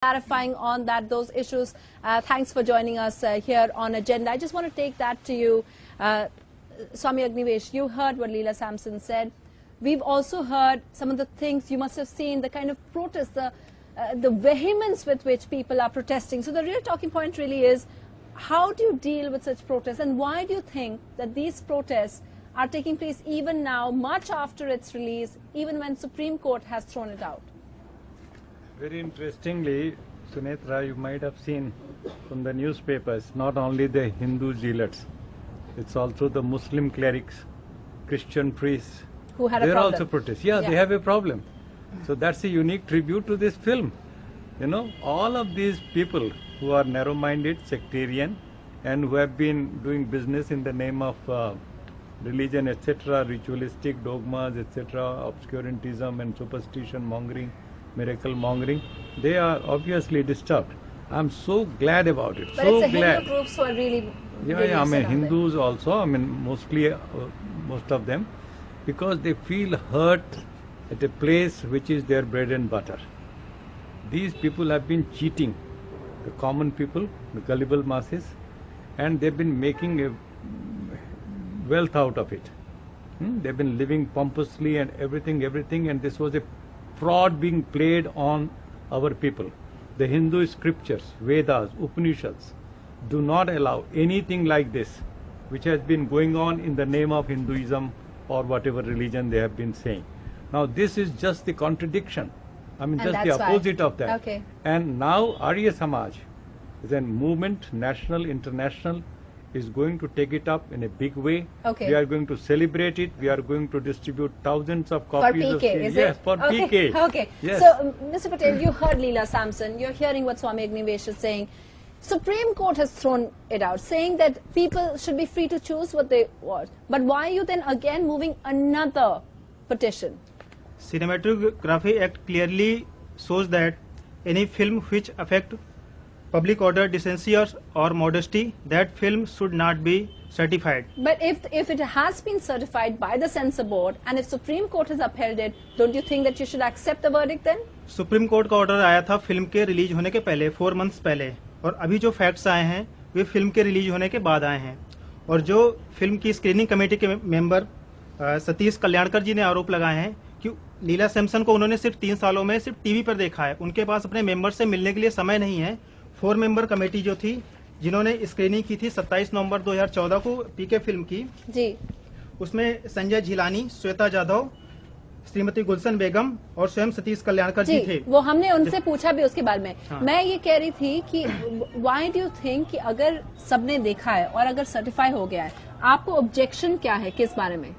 clarifying on those issues. Thanks for joining us here on Agenda. I just want to take that to you, Swami Agnivesh. You heard what Leela Samson said. We've also heard some of the things you must have seen, the kind of protest, the vehemence with which people are protesting. So the real talking point really is, how do you deal with such protests, and why do you think that these protests are taking place even now, much after its release, even when Supreme Court has thrown it out? Very interestingly, Sunetra, you might have seen from the newspapers, not only the Hindu zealots, it's also the Muslim clerics, Christian priests. Who had a problem. They're also protest. Yeah, they have a problem. So that's a unique tribute to this film. You know, all of these people who are narrow-minded, sectarian, and who have been doing business in the name of religion, etc., ritualistic dogmas, etc., obscurantism and superstition mongering, miracle mongering, they are obviously disturbed. I'm so glad about it. But so it's the glad. Hindu groups who are really I mean Hindus also, I mean mostly most of them, because they feel hurt at a place which is their bread and butter. These people have been cheating the common people, the gullible masses, and they've been making a wealth out of it. They've been living pompously and everything, and this was a fraud being played on our people. The Hindu scriptures, Vedas, Upanishads do not allow anything like this, which has been going on in the name of Hinduism or whatever religion they have been saying. Now this is just the contradiction. I mean, just the opposite of that. Okay. And now Arya Samaj is a movement, national, international, is going to take it up in a big way. Okay. We are going to celebrate it. We are going to distribute thousands of copies. For PK, is it? Yes, for PK. Okay. Yes. So, Mr. Patel, you heard Leela Samson. You're hearing what Swami Agnivesh is saying. Supreme Court has thrown it out, saying that people should be free to choose what they want. But why are you then again moving another petition? Cinematography Act clearly shows that any film which affect public order, decency or modesty, that film should not be certified. But if it has been certified by the censor board, and if Supreme Court has upheld it, don't you think that you should accept the verdict then? Supreme Court का order आया था film के release होने के पहले, 4 months पहले, और अभी जो फैक्ट्स आए हैं वे फिल्म के रिलीज होने के बाद आए हैं. और जो फिल्म की स्क्रीनिंग कमेटी के मेंबर सतीश कल्याणकर जी ने आरोप लगाए हैं कि लीला सैमसन को उन्होंने सिर्फ 3 सालों में सिर्फ टीवी पर देखा है, उनके पास अपने मेंबर से मिलने के लिए समय नहीं है. 4 मेंबर कमेटी जो थी, जिन्होंने स्क्रीनिंग की थी 27 नवंबर 2014 को पीके फिल्म की जी, उसमें संजय झिलानी, श्वेता जाधव, श्रीमती गुलशन बेगम और स्वयं सतीश कल्याणकर जी थे. वो हमने उनसे पूछा भी उसके बारे में. हाँ. मैं ये कह रही थी कि व्हाई डू यू थिंक कि अगर सबने देखा है और अगर सर्टिफाई हो गया है, आपको ऑब्जेक्शन क्या है, किस बारे में?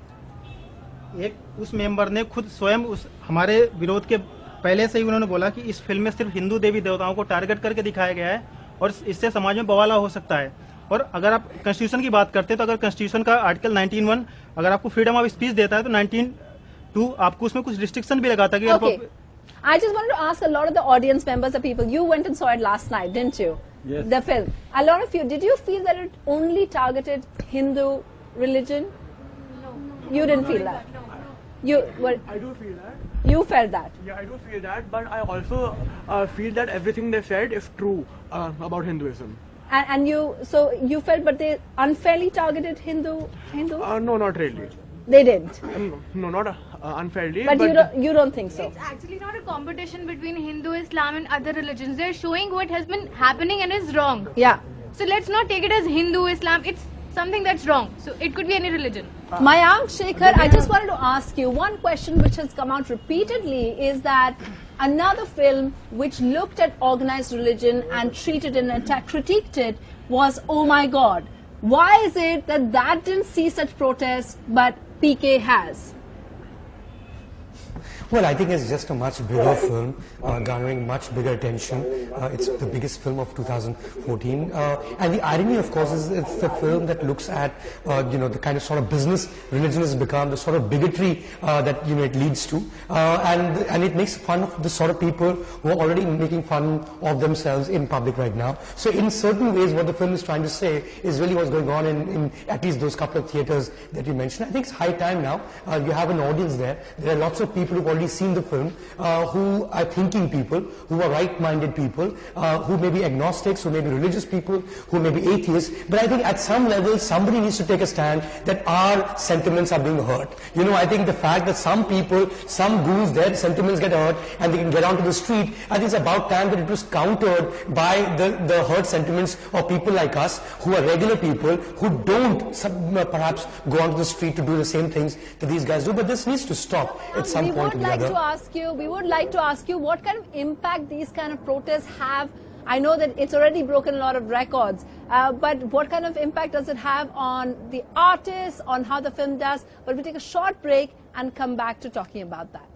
एक उस मेंबर ने खुद स्वयं उस हमारे विरोध के पहले से ही उन्होंने बोला कि इस फिल्म में सिर्फ हिंदू देवी देवताओं को टारगेट करके दिखाया गया है और इससे समाज में बवाला हो सकता है. और अगर आप कॉन्स्टिट्यूशन की बात करते हैं तो अगर कॉन्स्टिट्यूशन का आर्टिकल 19(1) अगर आपको फ्रीडम ऑफ स्पीच देता है तो 19(2) आपको उसमें कुछ रिस्ट्रिक्शन भी लगाता है. Okay. I just wanted to ask a lot of the audience members, the people, you went and saw it last night, didn't you? Yes. The film. A lot of you, did you feel that it only targeted Hindu religion? No. You didn't feel that? No. I do feel that. You felt that? Yeah, I do feel that, but I also feel that everything they said is true about Hinduism. And so you felt, but they unfairly targeted Hindus? No, not really. They didn't? No, not unfairly. But you don't think so? It's actually not a competition between Hindu, Islam and other religions. They're showing what has been happening and is wrong. Yeah. So let's not take it as Hindu, Islam. It's something that's wrong. So it could be any religion. Mayank Shekhar, I just wanted to ask you, one question which has come out repeatedly is that another film which looked at organized religion and treated it and critiqued it was Oh My God. Why is it that didn't see such protests but PK has? Well, I think it's just a much bigger film, garnering much bigger attention. It's the biggest film of 2014. And the irony, of course, is it's the film that looks at, the kind of sort of business religion has become, the sort of bigotry that, it leads to. And it makes fun of the sort of people who are already making fun of themselves in public right now. So in certain ways, what the film is trying to say is really what's going on in at least those couple of theaters that you mentioned. I think it's high time now. You have an audience there. There are lots of people who've already already seen the film, who are thinking people, who are right-minded people, who may be agnostics, who may be religious people, who may be atheists. But I think at some level, somebody needs to take a stand that our sentiments are being hurt. You know, I think the fact that some people, some gurus, their sentiments get hurt and they can get onto the street, I think it's about time that it was countered by the hurt sentiments of people like us, who are regular people, who don't perhaps go onto the street to do the same things that these guys do. But this needs to stop at some point or the other. We would like to ask you what kind of impact these kind of protests have. I know that it's already broken a lot of records, but what kind of impact does it have on the artists, on how the film does? But we'll take a short break and come back to talking about that.